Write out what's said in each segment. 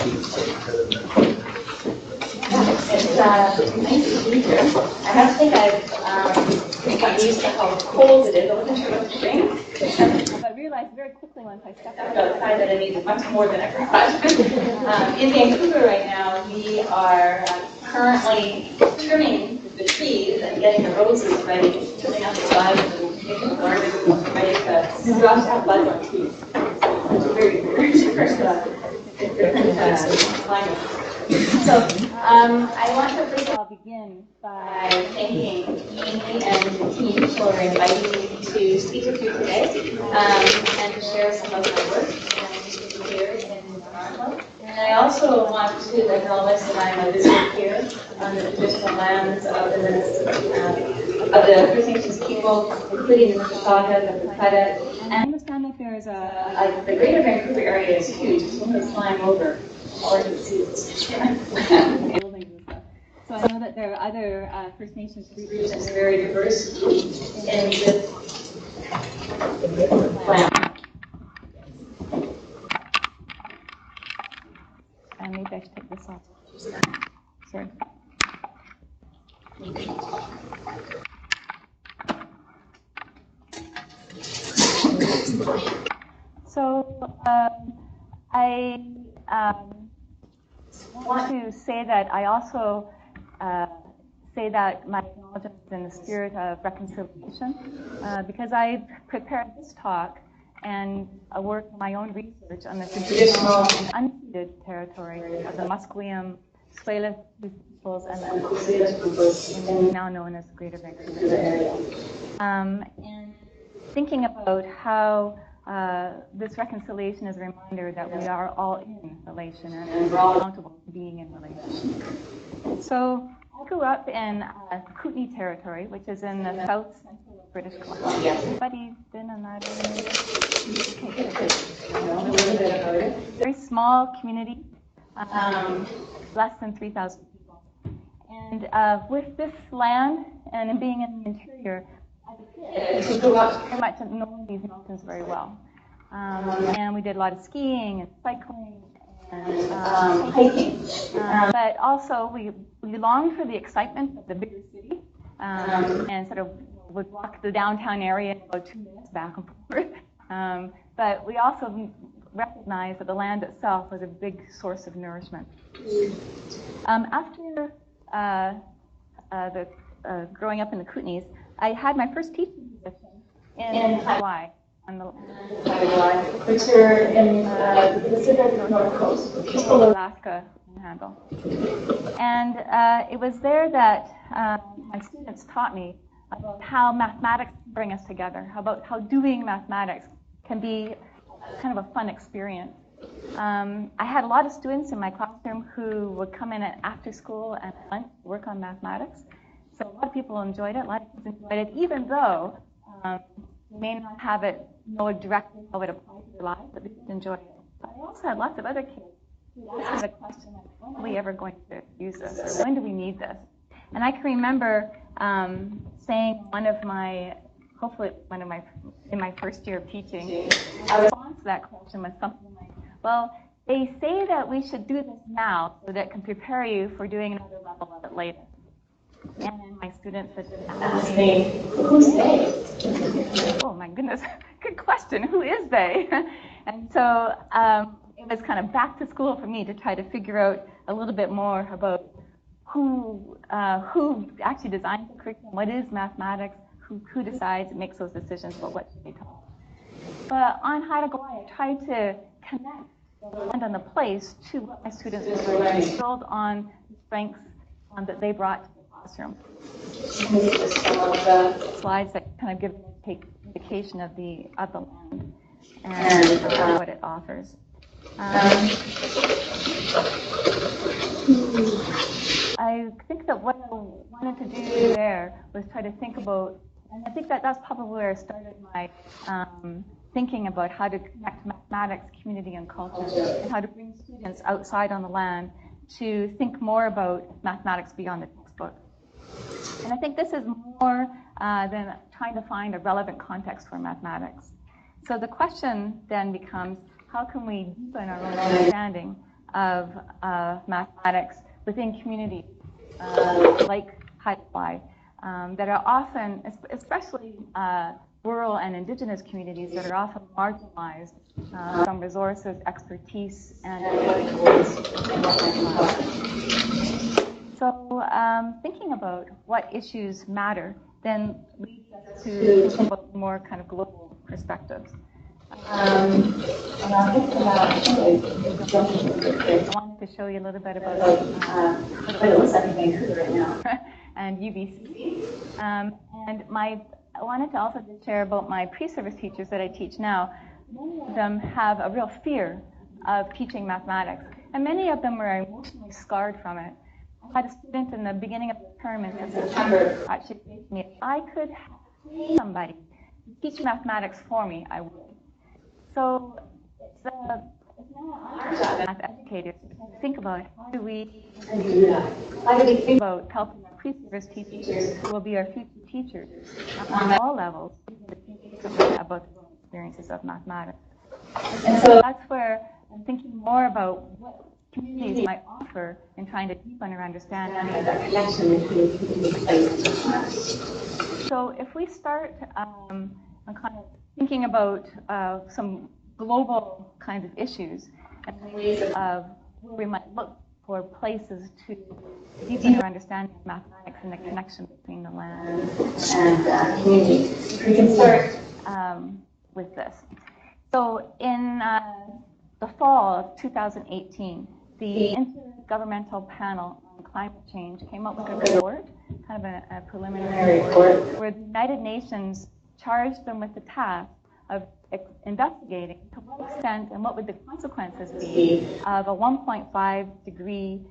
It's nice to be here. I have to think I've gotten used to how cold it is. I wasn't sure what to bring. But I realized very quickly once I stepped outside that I needed much more than I forgot. In Vancouver right now, we are currently trimming the trees and getting the roses ready, trimming out the buds and making the garden ready to brush out buds on trees. It's very different climate. So I want to first of all begin by thanking Amy and the team for inviting me to speak with you today and to share some of my work here in Toronto. And I also want to acknowledge that I'm a visitor here on the traditional lands of the First Nations people, including the Mississauga, the Pukata. And I understand that there's the greater Vancouver area is huge. It's one that's flying over. All I can see is buildings and stuff. So I know that there are other First Nations groups that are very diverse in this land. And maybe I should take this off. Sorry. So I want to say that I also say that my acknowledgement is in the spirit of reconciliation because I prepared this talk and work my own research on the traditional and unceded territory of the Musqueam, Tsleil peoples, and the Tsleil peoples, now known as the Greater Vancouver area. And thinking about how this reconciliation is a reminder that we are all in relation and we're all accountable for being in relation. So I grew up in Kootenay territory, which is in the south central of British Columbia. Anybody been in that area? Very small community, less than 3,000 people. And with this land and being in the interior, I grew up pretty much knowing these mountains very well. And we did a lot of skiing and cycling and hiking. But also we longed for the excitement of the bigger city and sort of would walk the downtown area in about 2 minutes back and forth. But we also recognized that the land itself was a big source of nourishment. After growing up in the Kootenays, I had my first teaching position in Hawaii, on the which are in the Pacific Northwest, Alaska handle. And it was there that my students taught me about how mathematics bring us together, about how doing mathematics can be kind of a fun experience. I had a lot of students in my classroom who would come in after school and at lunch to work on mathematics. So a lot of people enjoyed it. A lot of people enjoyed it, even though you may not have it know directly how it applies to their lives, but they did enjoy it. But I also had lots of other kids who asked me the question, like, when are we ever going to use this, or when do we need this? And I can remember saying in my first year of teaching, a response to that question was something like, well, they say that we should do this now so that it can prepare you for doing another level of it later. And then my students would ask me, who's they? Oh my goodness, good question, who is they? And so it was kind of back to school for me to try to figure out a little bit more about who actually designs the curriculum, what is mathematics, who decides and makes those decisions about what should be taught. But on Haida Gwaii, I tried to connect the land and the place to what my students were learning, build on the strengths that they brought to the classroom. And these are some of the slides that kind of give an indication of the land and what it offers. I think that what I wanted to do there was try to think about, and I think that that's probably where I started my thinking about how to connect mathematics, community, and culture, and how to bring students outside on the land to think more about mathematics beyond the textbook. And I think this is more than trying to find a relevant context for mathematics. So the question then becomes, how can we deepen our own understanding of mathematics within communities like Hawaii that are often, especially rural and indigenous communities, that are often marginalized from resources, expertise, and so thinking about what issues matter then leads us to think about more kind of global perspectives. I wanted to show you a little bit about what it looks like in Vancouver right now and UBC. And I wanted to also share about my pre-service teachers that I teach now. Many of them have a real fear of teaching mathematics, and many of them were emotionally scarred from it. I had a student in the beginning of the term in September actually say to me, if I could pay somebody to teach mathematics for me, I would. So it's now our job as educators to think about how do we do that? How do we think about helping our pre-service teachers who will be our future teachers on all levels about the experiences of mathematics? And so that's where I'm thinking more about what communities might offer in trying to deepen our understanding of that connection between So if we start on kind of thinking about some global kinds of issues and ways of where we might look for places to deepen our understanding of mathematics and the connection between the land and community, we can start with this. So in the fall of 2018, the Intergovernmental Panel on Climate Change came up with a report, kind of a preliminary report, where the United Nations charged them with the task of investigating to what extent and what would the consequences be of a 1.5 degree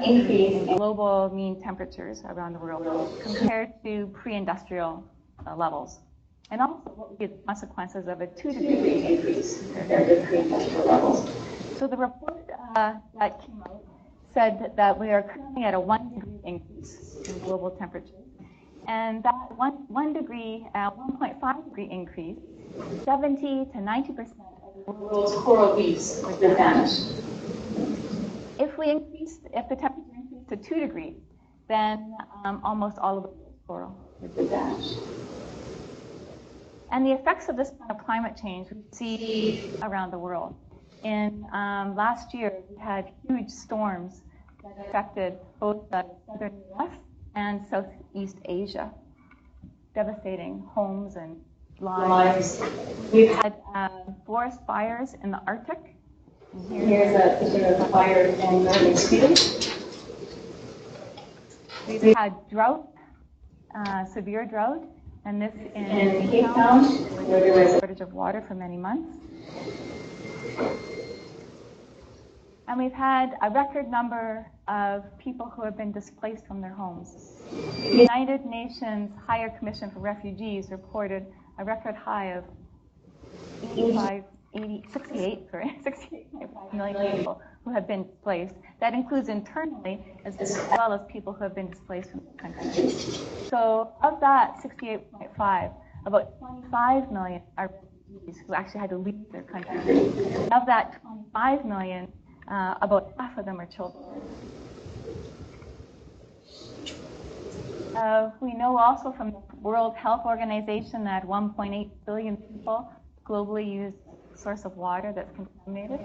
increase in global mean temperatures around the world compared to pre-industrial levels. And also what would be the consequences of a 2 degree increase compared to pre-industrial levels. So the report that came out said that we are currently at a 1 degree increase in global temperature. And that 1.5 degree increase, 70 to 90% of the world's coral reefs would vanish. If the temperature increased to 2 degrees, then almost all of the world's coral would vanish. And the effects of this kind of climate change we see around the world. In last year, we had huge storms that affected both the southern U.S. and Southeast Asia, devastating homes and lives. We've had forest fires in the Arctic. Here's a picture of a fire in northern Sweden. We've had drought, severe drought, and this in Cape Town, where there was a shortage of water for many months. And we've had a record number of people who have been displaced from their homes. The United Nations Higher Commission for Refugees reported a record high of 68.5 million people who have been displaced. That includes internally as well as people who have been displaced from the country. So of that 68.5, about 25 million are refugees who actually had to leave their country. Of that 25 million, about half of them are children. We know also from the World Health Organization that 1.8 billion people globally use a source of water that's contaminated.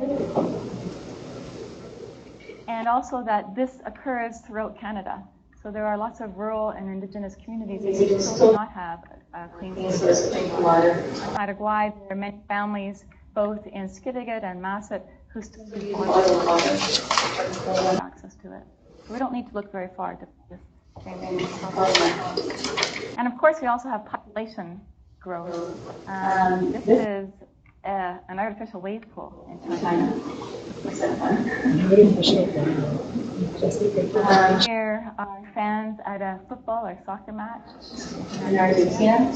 And also that this occurs throughout Canada. So there are lots of rural and indigenous communities that still do not have a clean source of drinking water. In Paraguay, there are many families, both in Skidegate and Masset, who still use bottled water have access to it. So we don't need to look very far to find this same problem. And of course, we also have population growth. This is an artificial wave pool in China. Here are fans at a football or soccer match in Argentina.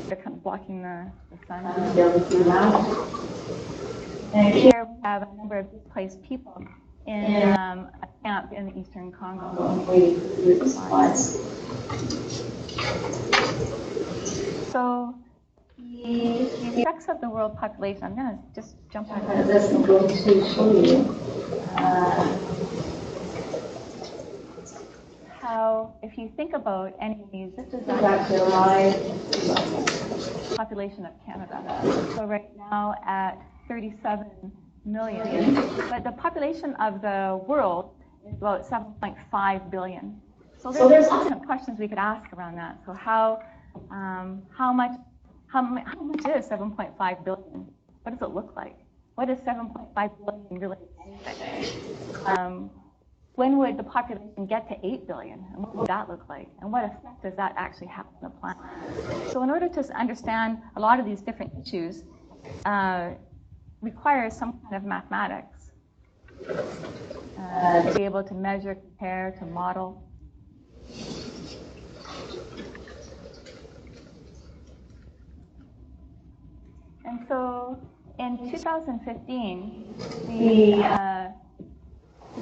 They're kind of blocking the sun. And here we have a number of displaced people in a camp in the eastern Congo. So the effects of the world population, I'm going to just jump back to this and go to show you how, if you think about any of these, this is actually live population of Canada. So right now at 37 million, but the population of the world is about 7.5 billion. So there's lots of questions we could ask around that. So how much is 7.5 billion? What does it look like? What is 7.5 billion really? When would the population get to 8 billion? And what would that look like? And what effect does that actually have on the planet? So in order to understand a lot of these different issues, requires some kind of mathematics to be able to measure, compare, to model. And so in 2015, the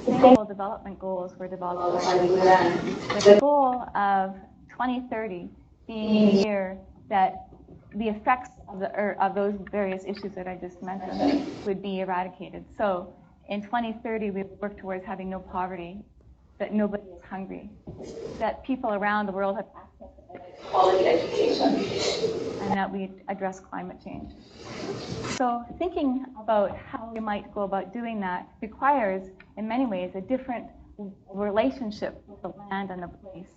Sustainable Development Goals were developed by the UN, with the goal of 2030 being the year that the effects of those various issues that I just mentioned would be eradicated. So in 2030, we work towards having no poverty, that nobody is hungry, that people around the world have access to quality education, and that we address climate change. So thinking about how we might go about doing that requires, in many ways, a different relationship with the land and the place.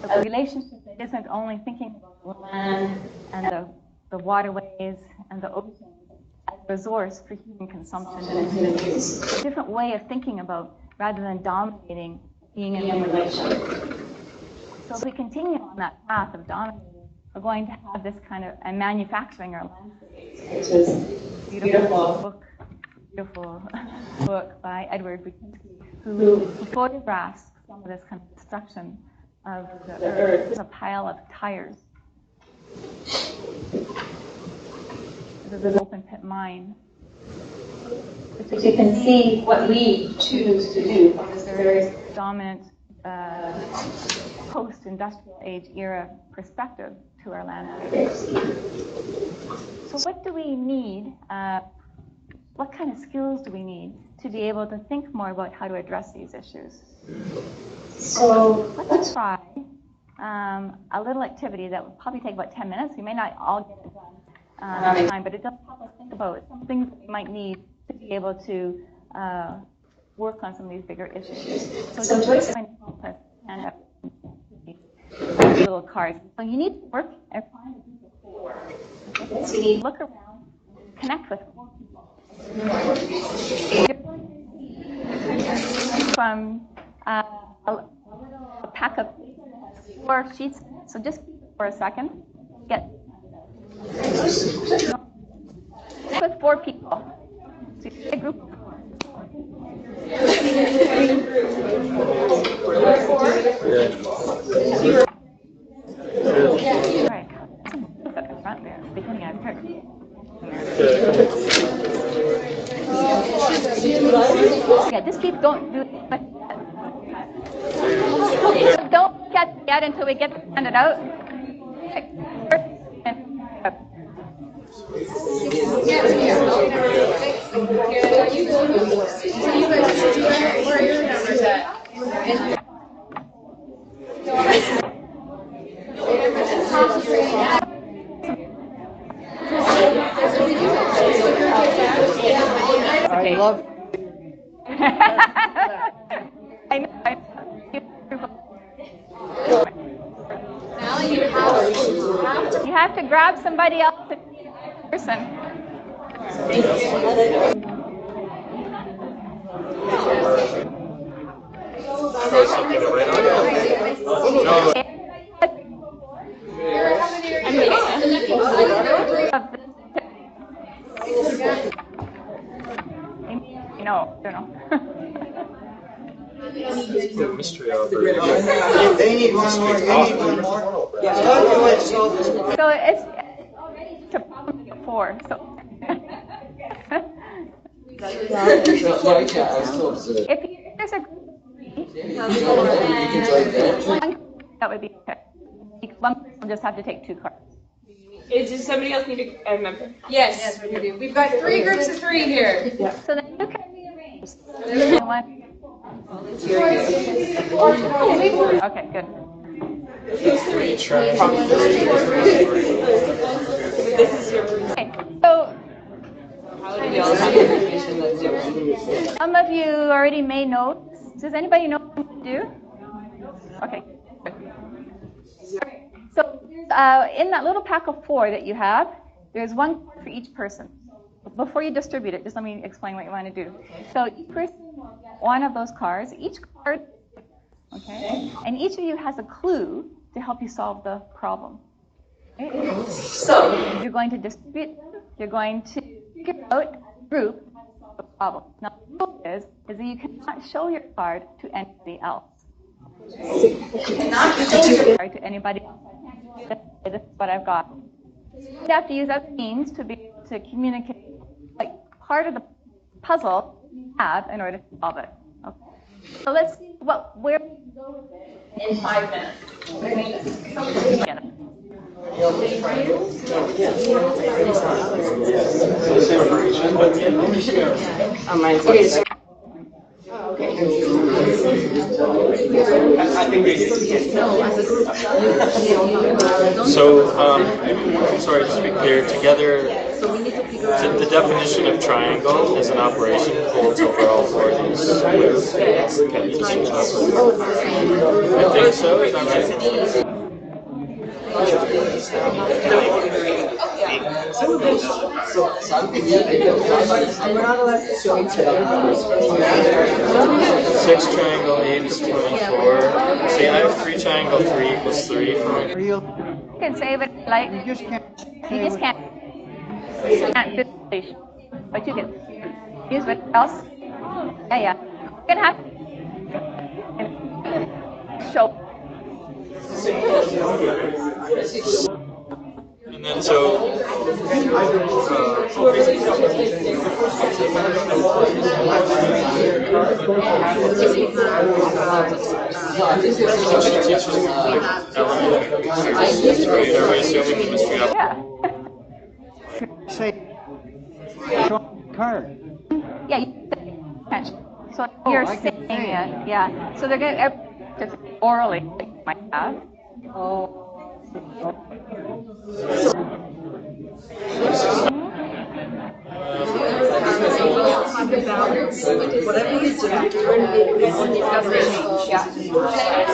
A relationship that isn't only thinking about the land and the waterways and the oceans as a resource for human consumption and human use. A different way of thinking about, rather than dominating, being in relation. So if we continue on that path of dominating, we're going to have this kind of, and manufacturing our landscapes, which is beautiful book by Edward Buckinski, who photographs some of this kind of destruction of the earth. There's a pile of tires. This is an open pit mine. So you can see what we choose to do from this very dominant post-industrial age era perspective to our landscape. So what do we need? What kind of skills do we need to be able to think more about how to address these issues? So let's try a little activity that will probably take about 10 minutes. We may not all get it done in time, but it does help us think about some things that we might need to be able to work on some of these bigger issues. So Joyce is going to help us hand out little cards. So you need to work and find a group of 4. Okay? So you need to look around, connect with 4 people. From a pack of 4 sheets. So just keep it for a second. Get with 4 people. So you get a group of 4. Right. At the front there. Beginning I've heard. Yeah, just keep going. Don't get yet until we get handed out. Where are your numbers at? I love. I know. You have to grab somebody else to be a person. No, don't know. The mystery of it. They need one more. They need one more. Yeah. So it's a problem to get 4. So if there's a group of 3, that would be okay. One person will just have to take 2 cards. Does somebody else need a member? Yes, we do. We've got 3 groups of 3 here. So then you can rearrange. Okay, good. Okay, so some of you already made notes. Does anybody know what to do? Okay, good. So in that little pack of 4 that you have, there's 1 for each person. Before you distribute it, just let me explain what you want to do. So each person will get 1 of those cards. Each card, okay, and each of you has a clue to help you solve the problem. Okay? So you're going to distribute them. You're going to figure out a group how to solve the problem. Now the rule is that you cannot show your card to anybody else. You cannot show your card to anybody else. This is what I've got. You have to use other means to be able to communicate, like part of the puzzle you have in order to solve it. Okay. So let's see where we can go with it in 5 minutes. So, sorry, just to be clear, together, the definition of triangle is an operation holds over all 4 of these squares. Okay, just I think so, is that right? Six triangle 8 is 24. See, I have 3 triangle 3 equals 3 for me. You can save it like you just can't do the solution, but you can use what else? Yeah. You can have show. And then so are we assuming the mystery operator? Yeah. Say, show card. Yeah, you can. So you're saying it. Yeah. So they're going to orally, like you might have. Oh.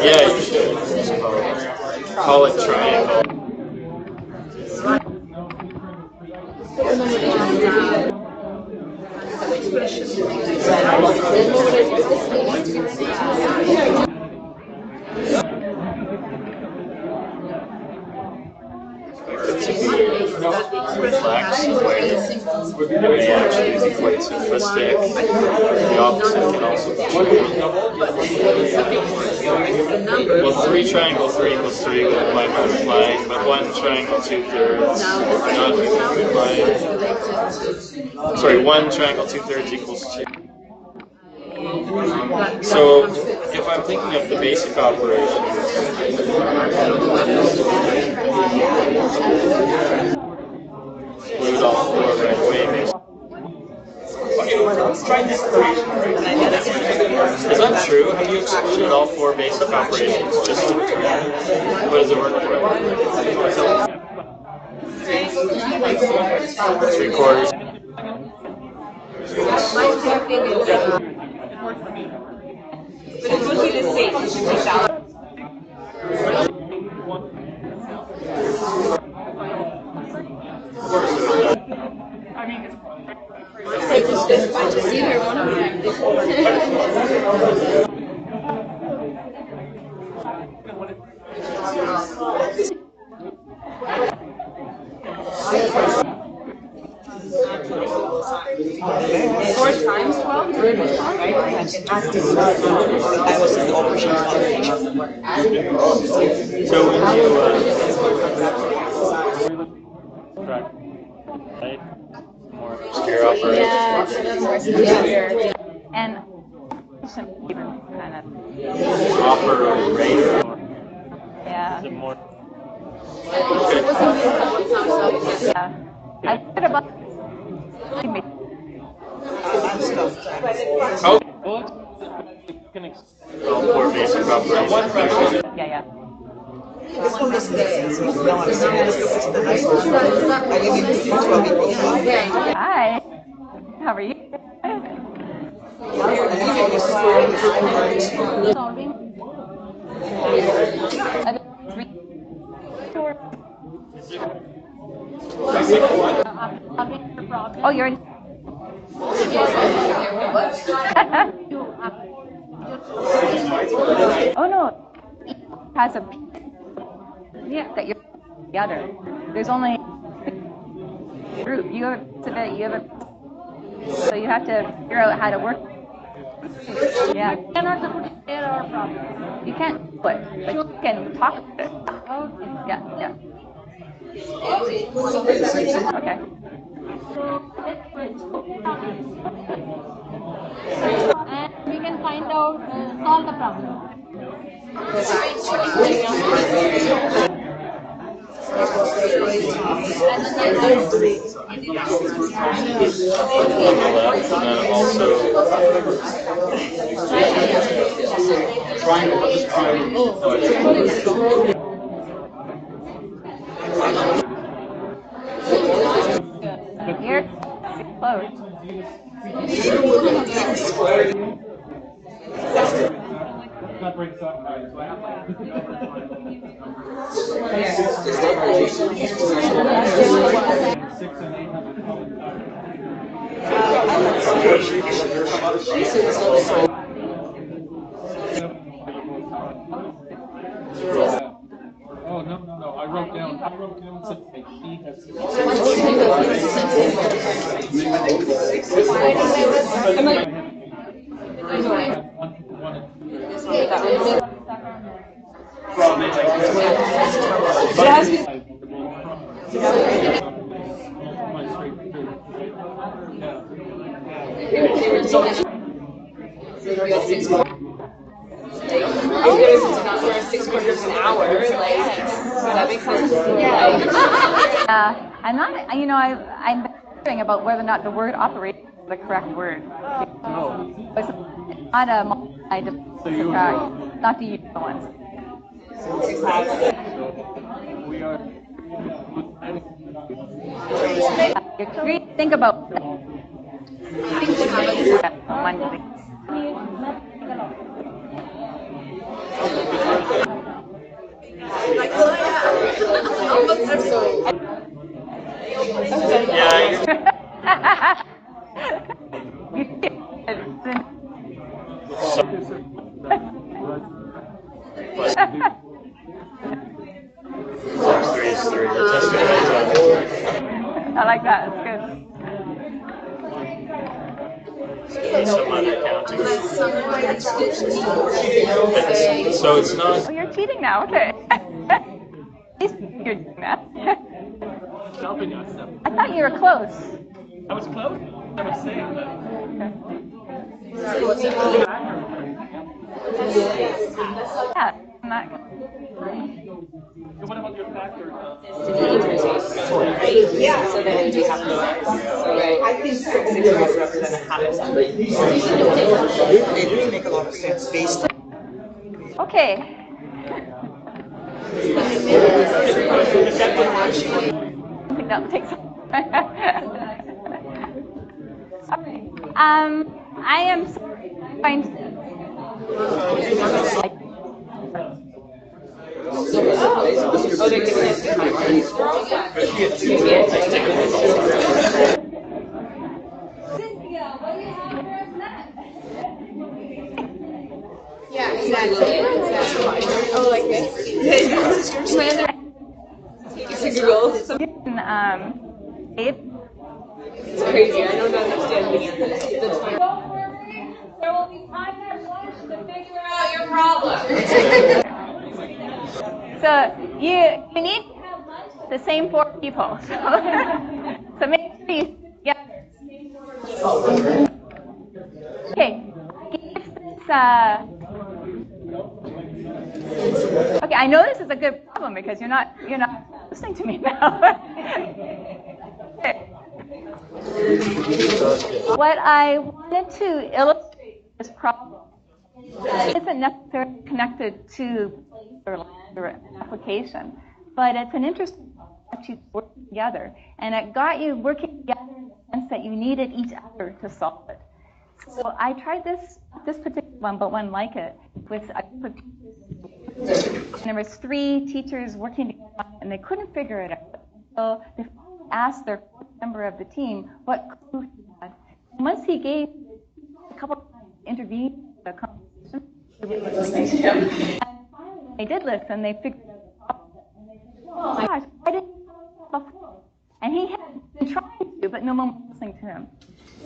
Yeah, you should. Call it triangle. Reflex where it may actually be quite simplistic. The opposite can also be true. Well, 3 triangle 3 equals 3 by multiplying, but 1 triangle 2/3 not multiplying. Sorry, 1 triangle 2/3 equals 2. So, if I'm thinking of the basic operations, include all 4 right away. Let's try this equation. Is that true? Have you excluded all 4 basic operations just to return? What does it work for? 3/4. But it would be the same. You should take that. Either one of them. Four times 12? So when you more obscure operations. And even kind of Operator. yeah. Is it more? Yeah. I thought about Oh. For basic operations. yeah, yeah. Hi. How are you? Solving. Oh, you're in. Oh no, has a yeah that you're together. There's only group. You have a so you have to figure out how to work. Yeah. You cannot share our problem. You can't do it, but you can talk about it. Okay. Yeah, yeah. Okay. And we can find out, solve the problem. And then also Here, close. Oh, no. I wrote down something he has. I'm not, I'm wondering about whether or not the word operate is the correct word. No. It's not a not the usual ones. Think about that. I like that. It's good. some other counting. So it's not. Oh, you're cheating now. Okay. You're doing that. I thought you were close. I was close. I was saying that. Yeah, I'm not. So what about your factor? Yeah. So then we have to. I think 6 represent a habit. It would make a lot of sense based on. Okay. I think that will take some. Okay. I am going to. Cynthia, what do you have for us next? Yeah, exactly. Oh, like this? Your slander. Google. Abe. It's crazy. I don't understand the time. Don't worry. There will be time at lunch to figure out your problem. So you need to have lunch with the same 4 people. So make sure you get. Okay. Okay, I know this is a good problem because you're not listening to me now. What I wanted to illustrate this problem isn't necessarily connected to or an application, but it's an interesting concept to work together, and it got you working together in the sense that you needed each other to solve it. So I tried this particular one, but one like it, with a group of teachers. And there was 3 teachers working together, and they couldn't figure it out. So they finally asked their 4th member of the team what clue he had. And once he gave a couple of times to intervene in the conversation, they were listening to him. And finally, when they did listen, they figured out the problem. And they said, oh my gosh, why didn't you tell us that before? And he had been trying to, but no one was listening to him.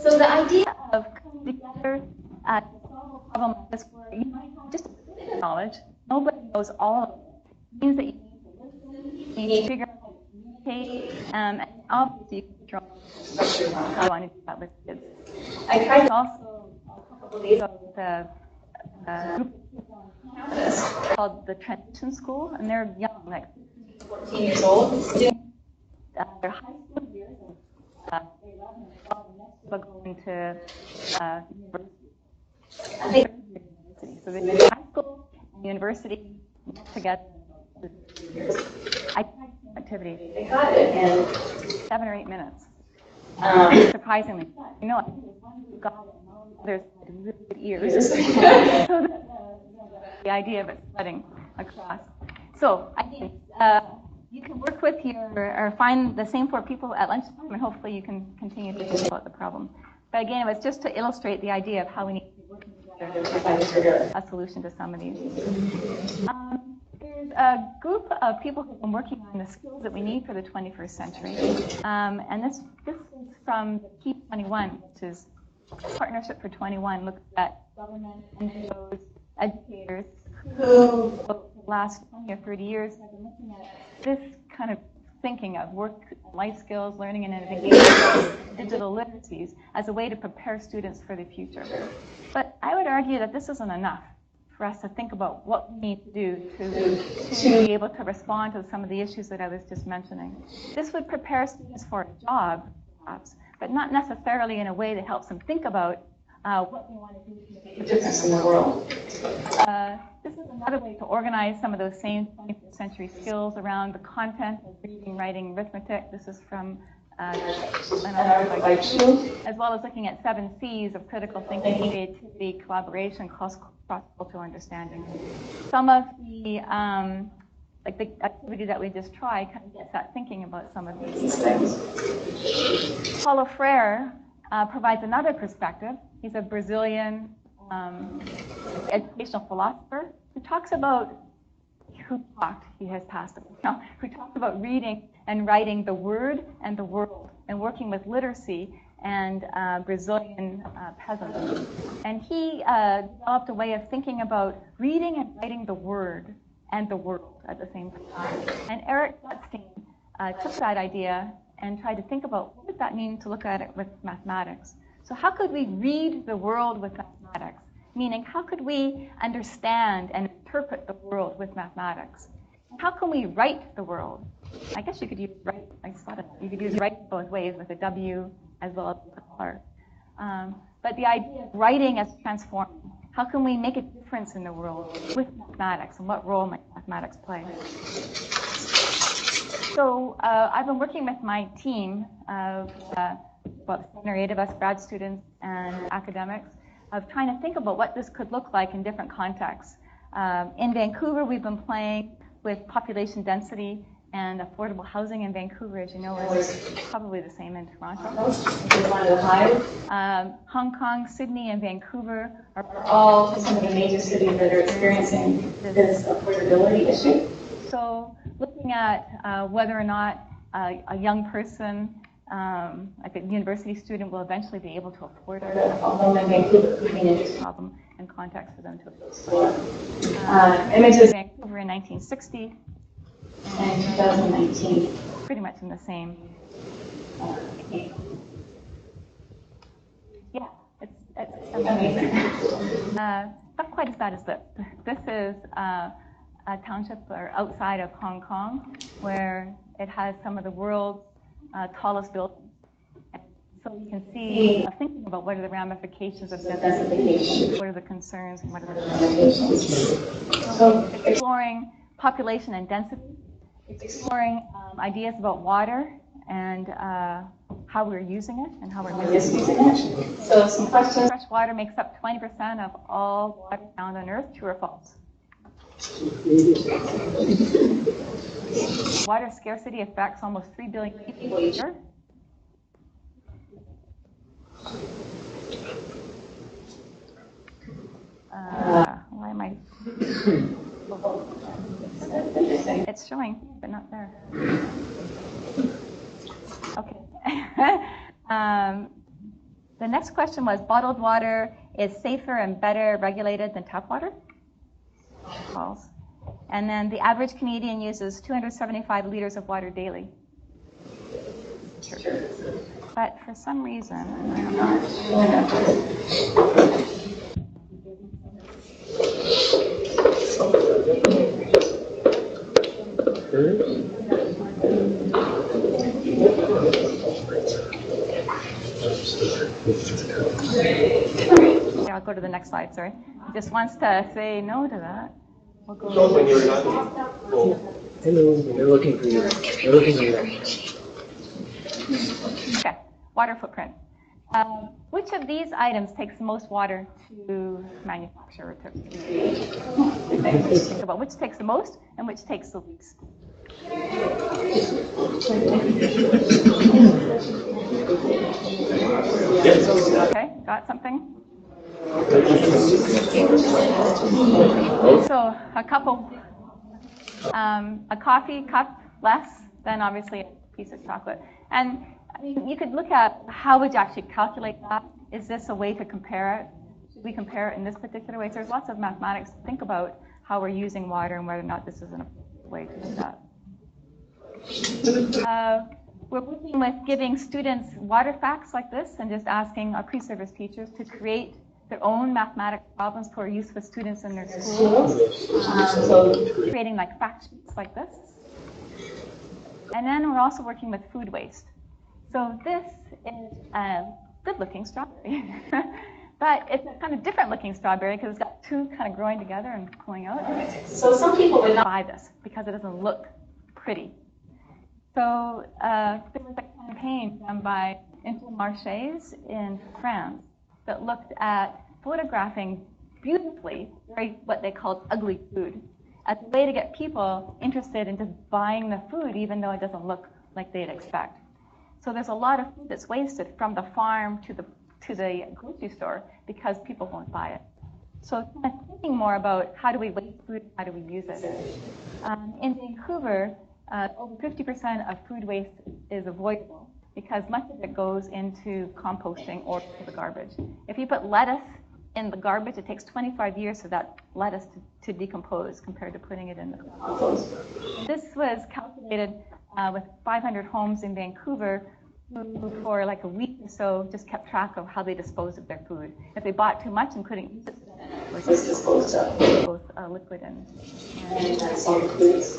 So the idea of coming together to solve a problem like this, where you might have just a bit of knowledge, nobody knows all of it, means that you need to listen, you need to figure out how to communicate, and obviously you can control structure on how you want to do that with kids. I tried also a couple of days ago with a group of kids on campus called the Transition School, and they're young, like 14 years old, doing their high school years. They 11 and 12 and next year going to university. I think university. So they do high school and university together. I tried some activity. They got it in 7 or 8 minutes. Surprisingly, you know, I think there's one who got it, and all the others had really good ears. So the idea of it spreading across. So I think. You can work with or find the same 4 people at lunchtime, and hopefully you can continue to think about the problem. But again, it was just to illustrate the idea of how we need to be working together to find a solution to some of these. There's a group of people who've been working on the skills that we need for the 21st century. And this is from Keep 21, which is Partnership for 21, looks at government, NGOs, educators, who for the last 20 or 30 years have been looking at this kind of thinking of work, life skills, learning and engagement, digital literacies as a way to prepare students for the future. But I would argue that this isn't enough for us to think about what we need to do to be able to respond to some of the issues that I was just mentioning. This would prepare students for a job, perhaps, but not necessarily in a way that helps them think about what we want to do to make a difference in the world. This is another way to organize some of those same 21st century skills around the content of reading, writing, arithmetic. This is from an article by Chu, as well as looking at 7 C's of critical thinking, creativity, collaboration, cross-cultural understanding. Some of the like the activity that we just tried kind of gets that thinking about some of these things. Paulo Freire provides another perspective. He's a Brazilian educational philosopher who talks about, he has passed away now, who talks about reading and writing the word and the world and working with literacy and Brazilian peasants. And he developed a way of thinking about reading and writing the word and the world at the same time. And Eric Gutstein took that idea and tried to think about what does that mean to look at it with mathematics. So how could we read the world with mathematics? Meaning, how could we understand and interpret the world with mathematics? How can we write the world? I guess you could use write, you could use write both ways with a W as well as with a R. But the idea of writing as transforming, how can we make a difference in the world with mathematics, and what role might mathematics play? So I've been working with my team of about 7 or 8 of us, grad students and academics, of trying to think about what this could look like in different contexts. In Vancouver, we've been playing with population density and affordable housing in Vancouver, as you know, is probably the same in Toronto. Hong Kong, Sydney, and Vancouver are all some of the major cities that are experiencing this affordability issue. So looking at whether or not a young person, like a university student, will eventually be able to afford a home in Vancouver could be an interesting problem and context for them to explore. Images of Vancouver in 1960 and 2019, pretty much in the same. Yeah, it's amazing. Not quite as bad as this. This is a township or outside of Hong Kong where It has some of the world's tallest buildings. So you can see, thinking about what are the ramifications of densification, what are the concerns, and what are the limitations. So exploring population and density, exploring ideas about water and how we're using it and how we're misusing it. So some questions. Fresh water makes up 20% of all water found on Earth, true or false? Water scarcity affects almost 3 billion people a year. Why am I? It's showing, but not there. Okay. The next question was, bottled water is safer and better regulated than tap water? False. And then the average Canadian uses 275 liters of water daily. True. But for some reason, I'm not Okay, I'll go to the next slide, sorry. It just wants to say no to that. We'll go Hello, they're looking for you. They're looking for you. Okay, water footprint. Which of these items takes the most water to manufacture or to think about which takes the most and which takes the least? Okay, got something? So a couple, a coffee cup less than obviously a piece of chocolate. And I mean, you could look at how would you actually calculate that? Is this a way to compare it? Should we compare it in this particular way? So there's lots of mathematics to think about how we're using water and whether or not this is an way to do that. We're working with giving students water facts like this and just asking our pre-service teachers to create their own mathematical problems for use with students in their schools. So creating like fact sheets like this. And then we're also working with food waste. So this is a good-looking strawberry. But it's a kind of different-looking strawberry because it's got two kind of growing together and pulling out. So some people would not buy this because it doesn't look pretty. So there was a campaign done by Intermarchés in France that looked at photographing beautifully what they called ugly food as a way to get people interested in just buying the food even though it doesn't look like they'd expect. So there's a lot of food that's wasted from the farm to the grocery store because people won't buy it. So kind of thinking more about how do we waste food, how do we use it. In Vancouver, over 50% of food waste is avoidable because much of it goes into composting or to the garbage. If you put lettuce in the garbage, it takes 25 years for that lettuce to decompose compared to putting it in the compost. This was calculated with 500 homes in Vancouver who for like a week or so just kept track of how they disposed of their food. If they bought too much and couldn't use it, it was just disposed of, both liquid and solid foods.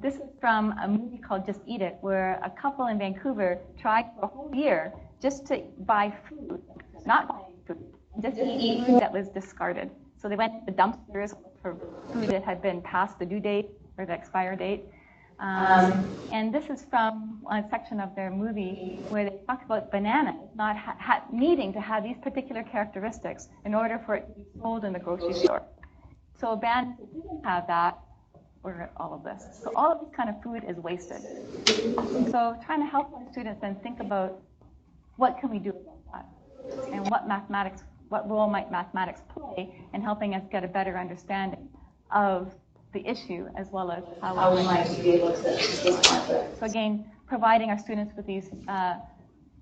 This is from a movie called Just Eat It, where a couple in Vancouver tried for a whole year just to buy food, not buy food, just eat food that was discarded. So they went to the dumpsters for food that had been past the due date or the expire date. And this is from a section of their movie where they talked about bananas not needing to have these particular characteristics in order for it to be sold in the grocery store. So a banana that didn't have that, or all of this. So all of this kind of food is wasted. So trying to help our students then think about what can we do about that, and what role might mathematics play in helping us get a better understanding of the issue as well as how we might be able to respond to it. So again, providing our students with these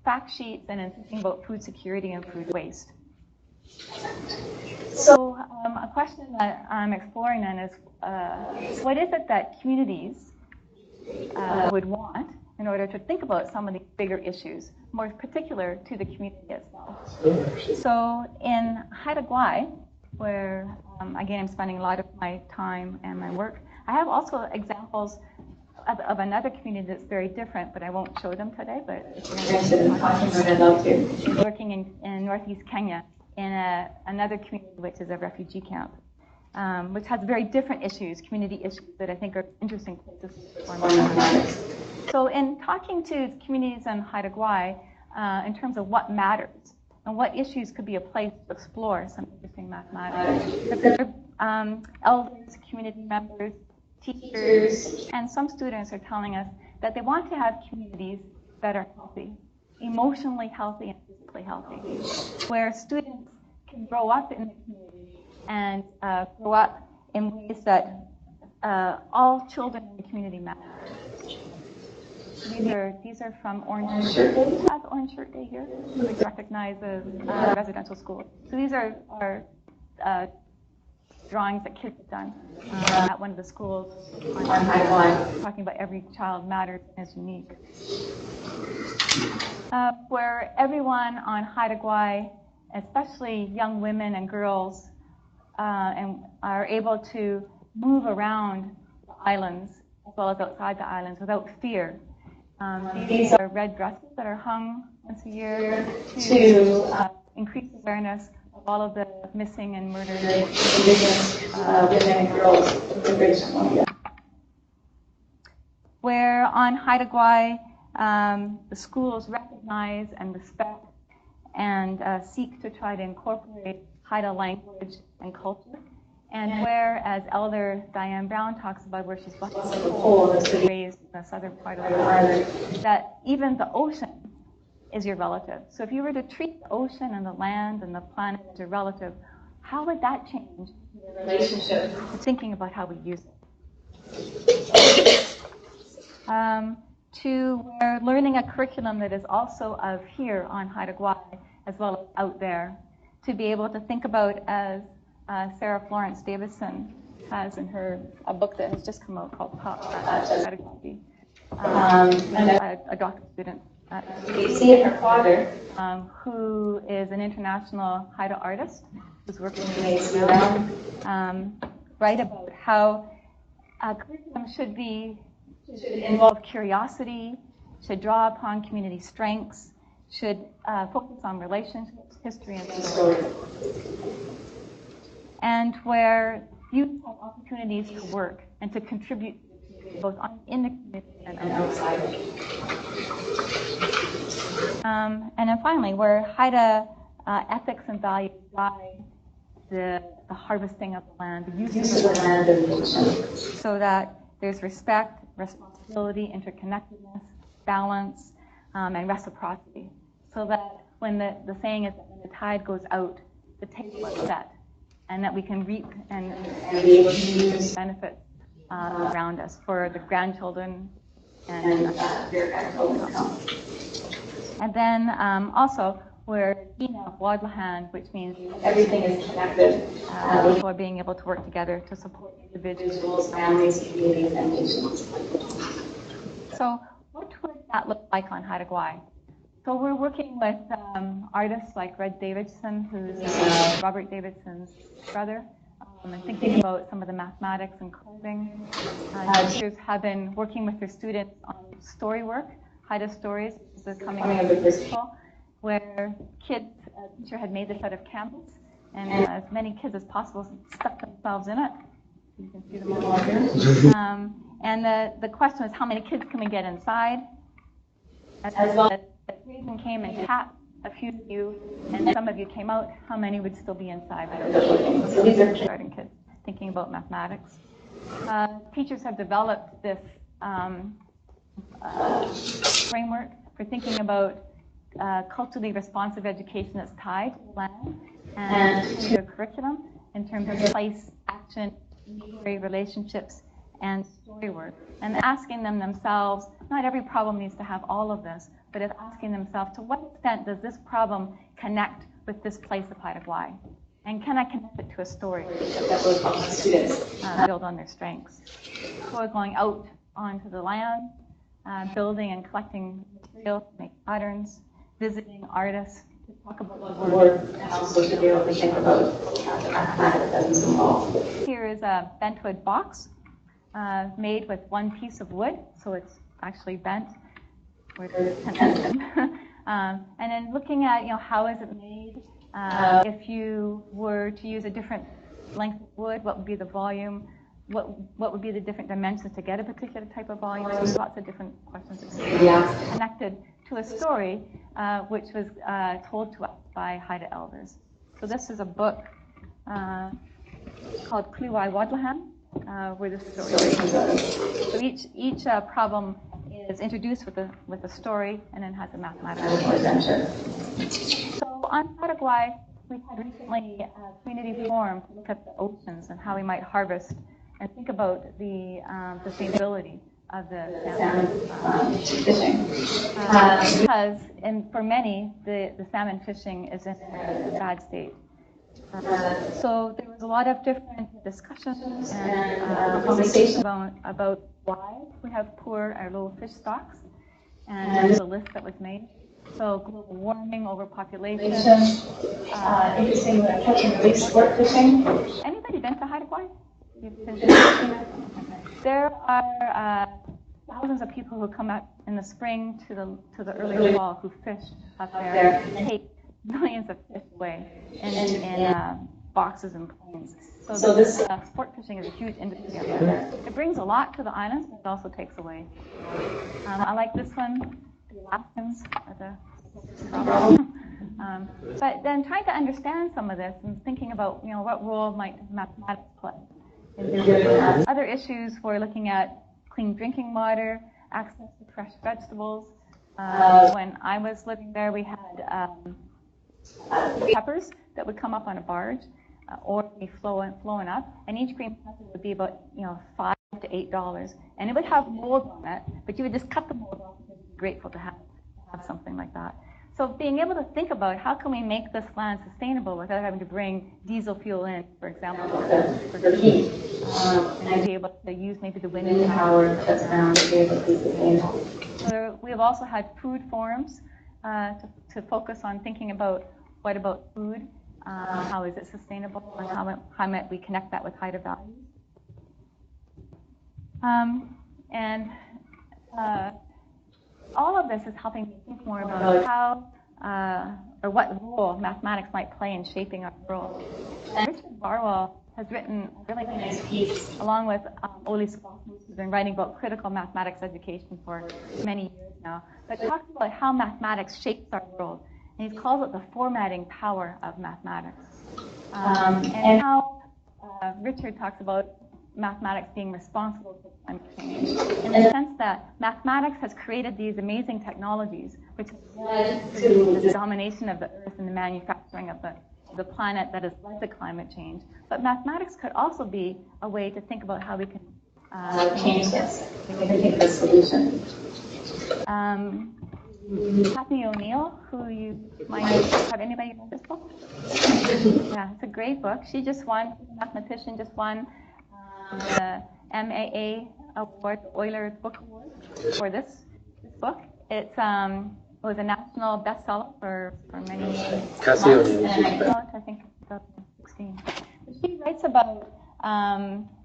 fact sheets and then thinking about food security and food waste. So a question that I'm exploring then is, what is it that communities would want in order to think about some of these bigger issues, more particular to the community itself? So in Haida Gwaii, where again I'm spending a lot of my time and my work, I have also examples of another community that's very different, but I won't show them today. But if you're interested in talking about it, I'd love to. Working in northeast Kenya in another community, which is a refugee camp, which has very different issues, community issues that I think are interesting places for mathematics. So in talking to communities in Haida Gwaii, in terms of what matters and what issues could be a place to explore some interesting mathematics, elders, community members, teachers, and some students are telling us that they want to have communities that are healthy, emotionally healthy and physically healthy, where students can grow up in the community and grow up in ways that all children in the community matter. These are from Orange Shirt Day. We have Orange Shirt Day here, which recognizes residential schools. So these are drawings that kids have done at one of the schools on Haida Gwaii, talking about every child matters and is unique. Where everyone on Haida Gwaii, especially young women and girls, and are able to move around the islands as well as outside the islands without fear. These are red dresses that are hung once a year to increase awareness of all of the missing and murdered Indigenous women and girls in British Columbia. Where on Haida Gwaii, the schools recognize and respect and seek to try to incorporate Haida language and culture. And where, as Elder Diane Brown talks about, where she's raised in the southern part of the island, that even the ocean is your relative. So if you were to treat the ocean and the land and the planet as your relative, how would that change your relationship to thinking about how we use it? To where learning a curriculum that is also of here on Haida Gwaii as well as out there, to be able to think about, as Sarah Florence Davidson has in a book that has just come out called Pedagogy, and a doctoral student at UBC, and her father, who is an international Haida artist, who's working around, write about how curriculum should involve curiosity, should draw upon community strengths, should focus on relationships, history, and story. And where youth have opportunities to work and to contribute both in the community and outside. And then finally, where Haida ethics and values guide the harvesting of the land, the use of the land, so that there's respect, responsibility, interconnectedness, balance, and reciprocity. So that when the saying is that when the tide goes out, the table is set, and that we can reap and be able to use benefits around us for the grandchildren and and then also we're Ina Wadlahan, which means everything is connected. People are being able to work together to support individuals, families, communities, and nations. So what would that look like on Haida Gwaii? So we're working with artists like Red Davidson, who's Robert Davidson's brother, and thinking about some of the mathematics and coding. Teachers have been working with their students on story work, Haida Stories, which is coming out of the festival, where a teacher had made this out of canvas, and as many kids as possible stuck themselves in it. You can see them all here. And the question was, how many kids can we get inside? As well as the reason came and tapped a few of you, and some of you came out, how many would still be inside? So these are starting kids thinking about mathematics. Teachers have developed this framework for thinking about culturally responsive education that's tied to the land and to their curriculum in terms of place, action, inquiry, relationships, and story work. And asking themselves, not every problem needs to have all of this, but it's asking themselves, to what extent does this problem connect with this place of Haida Gwaii? And can I connect it to a story that will help students build on their strengths? So we're going out onto the land, building and collecting materials to make patterns, visiting artists to talk about the work, and also to be able to think about mathematics as involved. Here is a bentwood box, made with one piece of wood, so it's actually bent. And then looking at, how is it made? If you were to use a different length of wood, what would be the volume? What would be the different dimensions to get a particular type of volume? So there's lots of different questions that can be connected to a story, which was told to us by Haida elders. So this is a book called Kluai Wadlahan, where the story is. So each problem is introduced with a story and then has a mathematical adventure. So on Paraguay, we had recently a community forum to look at the oceans and how we might harvest and think about the sustainability of the salmon fishing. Because for many, the salmon fishing is in a bad state. So there was a lot of different discussions and conversations about why we have poor or low fish stocks, and there was a list that was made. So global warming, overpopulation, Interesting catch and release sport fishing. Anybody been to Haida Gwaii? There are thousands of people who come up in the spring to the early fall who fish up there and take millions of fish away in boxes and planes. So this sport fishing is a huge industry up there. It brings a lot to the islands, but it also takes away. I like this one, the Alaskans are the problem. But then trying to understand some of this and thinking about, what role might mathematics play. Other issues we're looking at clean drinking water, access to fresh vegetables. When I was living there, we had peppers that would come up on a barge or be flowing up, and each green pepper would be about $5 to $8, and it would have mold on it, but you would just cut the mold off and be grateful to have something like that. So being able to think about how can we make this land sustainable without having to bring diesel fuel in, for example, for heat, and be able to use maybe the wind power that's around to be able to be sustainable. So we have also had food forums to focus on thinking about what about food, how is it sustainable, and how might we connect that with Haida values. All of this is helping me think more about how or what role mathematics might play in shaping our world. And Richard Barwell has written a really nice piece, along with Oli Skosmos, who's been writing about critical mathematics education for many years now, but talks about how mathematics shapes our world. And he calls it the formatting power of mathematics. And how Richard talks about mathematics being responsible for climate change, in the sense that mathematics has created these amazing technologies which have led to the domination of the earth and the manufacturing of the planet that has led to climate change. But mathematics could also be a way to think about how we can change this. We can think of a solution. Kathy O'Neill, who you might have anybody read this book? Yeah, it's a great book. She just won, a mathematician just won the MAA award, Euler Book Award, for this book. It was a national bestseller for many months, and I think 2016. She writes about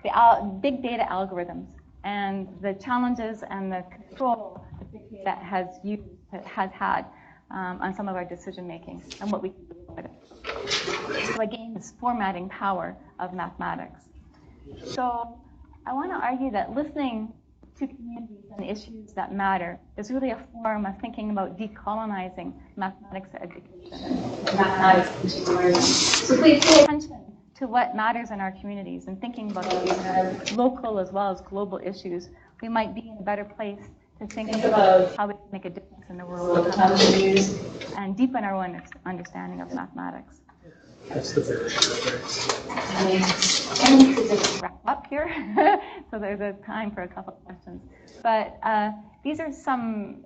the big data algorithms and the challenges and the control that big data has had on some of our decision making and what we can do with it. So again, this formatting power of mathematics. So I want to argue that listening to communities and the issues that matter is really a form of thinking about decolonizing mathematics education, mathematics teaching learning. So if we pay attention to what matters in our communities and thinking about these local as well as global issues, we might be in a better place to think about how we can make a difference in the world, how we can use and deepen our own understanding of mathematics. That's the I need to just wrap up here, so there's a time for a couple of questions. But these are some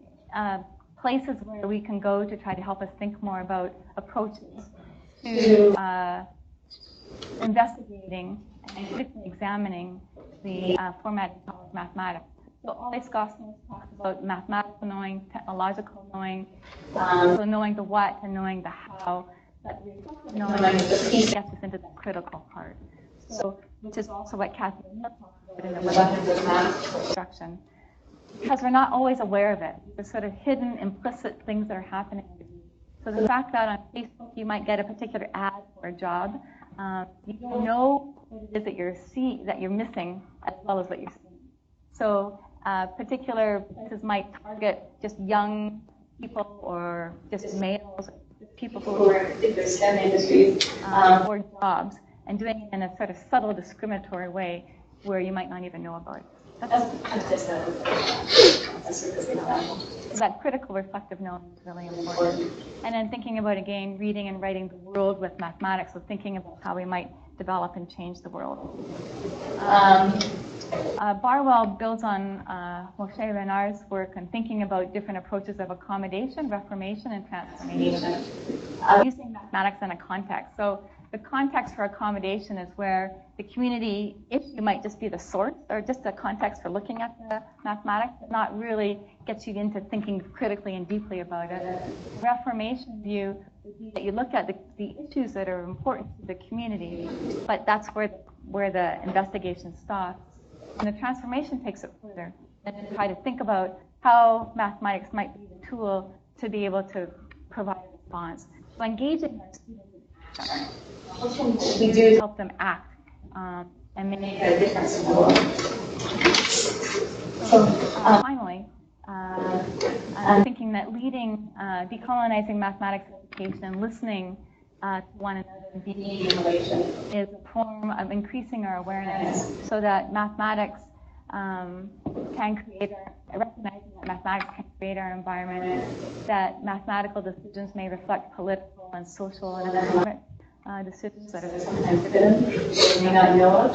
places where we can go to try to help us think more about approaches to investigating and critically examining the formatting of mathematics. So Ole Skosmos talks about mathematical knowing, technological knowing, so knowing the what and knowing the how. But knowing the piece gets us into the critical part. So, which is also what Kathy O'Neill talks in the weapons of mass destruction, because we're not always aware of it. There's sort of hidden, implicit things that are happening. So the fact that on Facebook you might get a particular ad for a job, you don't know what it is that you're missing as well as what you're seeing. So particular places might target just young people or just males, people who are in particular STEM industries or jobs, and doing it in a sort of subtle, discriminatory way where you might not even know about it. That's just a surface example. That critical reflective knowing is really important. And then thinking about, again, reading and writing the world with mathematics, so thinking about how we might develop and change the world. Barwell builds on Moshe Renard's work on thinking about different approaches of accommodation, reformation, and transformation, using mathematics in a context. So the context for accommodation is where the community issue might just be the source, or just a context for looking at the mathematics, but not really gets you into thinking critically and deeply about it. The reformation view would be that you look at the issues that are important to the community, but that's where the investigation stops. And the transformation takes it further, and then try to think about how mathematics might be the tool to be able to provide a response. So engaging our students in action. What we do is help them act and make a difference in the world. So finally, I'm thinking that leading, decolonizing mathematics education and listening to one another and being in relation is a form of increasing our awareness so that mathematics can create, recognizing that mathematics can create our environment, that mathematical decisions may reflect political and social and economic decisions that are sometimes hidden, that we may not know of,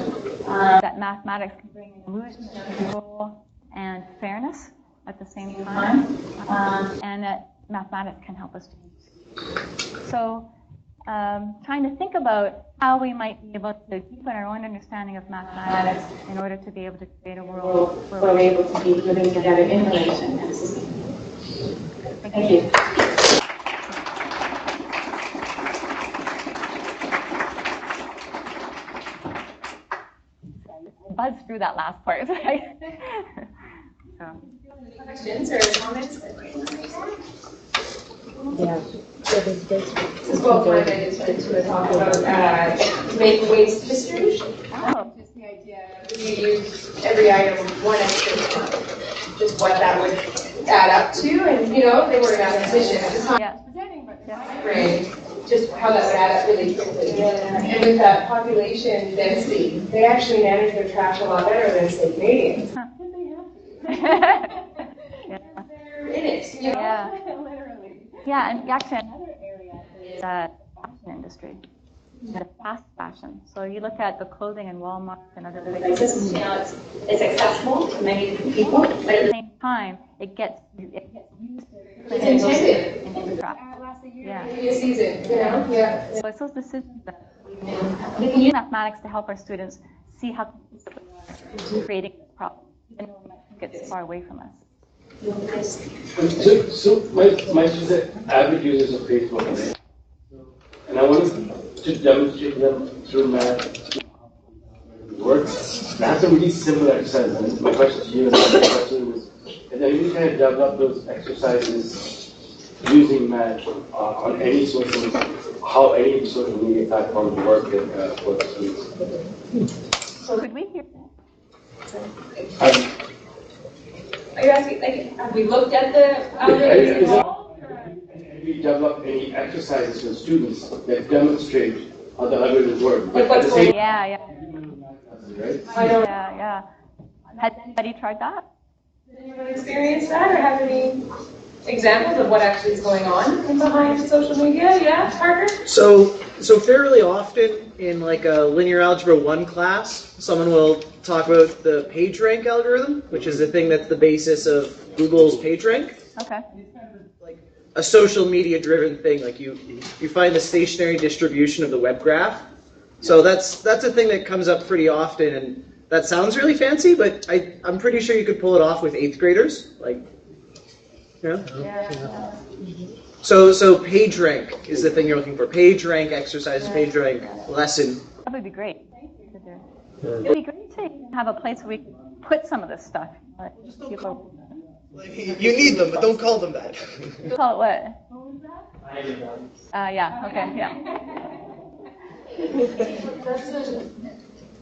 that mathematics can bring an illusion of control and fairness at the same time, and that mathematics can help us change. So trying to think about how we might be able to deepen our own understanding of mathematics in order to be able to create a world where we're able to be living together in relation and sustainability. Thank you. Buzz through that last part. Right? So. Questions or comments? Yeah. This is what one of it is to talk about make waste distribution. Oh. Just the idea if you use every item one extra time, just what that would add up to, and they were in a position at the time presenting, but brain, just how that would add up really quickly. And with that population density, they actually manage their trash a lot better than say Canadians. They're in it, literally. Yeah, and actually another area is the fashion industry, the fast fashion. So you look at the clothing in Walmart and other places. It's accessible to many people, but at the same time, it gets used. It's intended. In Last a year, maybe a season, So it's those decisions that we can use mathematics to help our students see how we're creating this problem, even though we might think it's far away from us. So my students are avid users of Facebook, right? And I want to demonstrate them through math works. And I have some really simple exercises. And my question to you and my question is, and then you kind of develop those exercises using math on any social, how any social media platform work for the students. So could we hear Are you asking, have we looked at the algorithms involved? Have you developed any exercises for students that demonstrate how the algorithms work? Like what's going on? Yeah. Right? Yeah. Has anybody tried that? Did anyone experience that or have any examples of what actually is going on behind social media? Yeah, Parker? So fairly often in like a linear algebra 1 class, someone will talk about the PageRank algorithm, which is the thing that's the basis of Google's PageRank. Okay. Like a social media driven thing, like you find the stationary distribution of the web graph. So that's a thing that comes up pretty often, and that sounds really fancy, but I'm pretty sure you could pull it off with 8th graders. Like, Yeah. So PageRank is the thing you're looking for. PageRank exercises, PageRank lesson. That would be great. It'd be great to have a place where we can put some of this stuff. People, You need them, but don't call them that. call it what? Yeah, okay, yeah.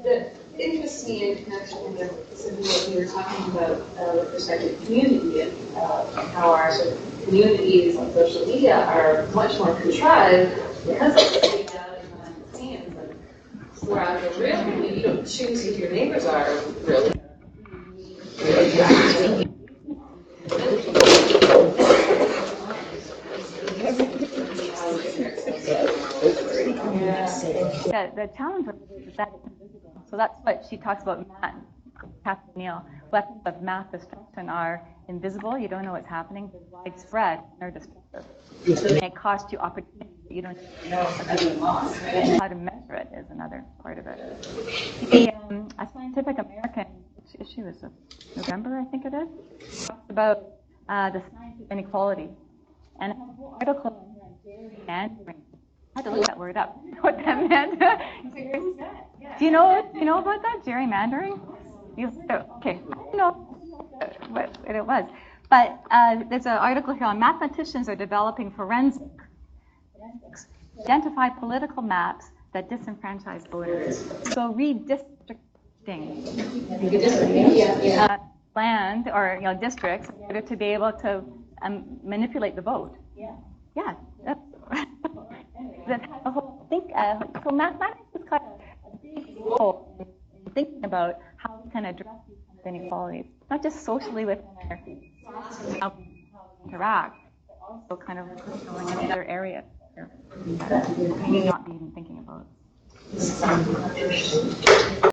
That interests me in connection with what we were talking about with respect to community and how our sort of communities on social media are much more contrived because of the reality behind the scenes. Whereas the real community, you don't choose who your neighbors are, really. Yeah, the challenge is that it's invisible. So that's what she talks about, Catherine Neal. Weapons of math destruction are invisible. You don't know what's happening. They're widespread. They're destructive. And it costs you opportunity. You don't know how to measure it is another part of it. A Scientific American, which issue is it? November, I think it is, talks about the science of inequality. And a whole article on gerrymandering. I had to look that word up. What that meant. Do you know about that gerrymandering? Okay. I don't know what it was, but there's an article here on mathematicians are developing forensics to identify political maps that disenfranchise voters. So redistricting land or districts in order to be able to manipulate the vote. Yeah. That's the whole thing. So mathematics is kind of a big role in thinking about how we can address these kind of inequalities, not just socially within our how we interact, but also kind of in other areas that we may not be even thinking about.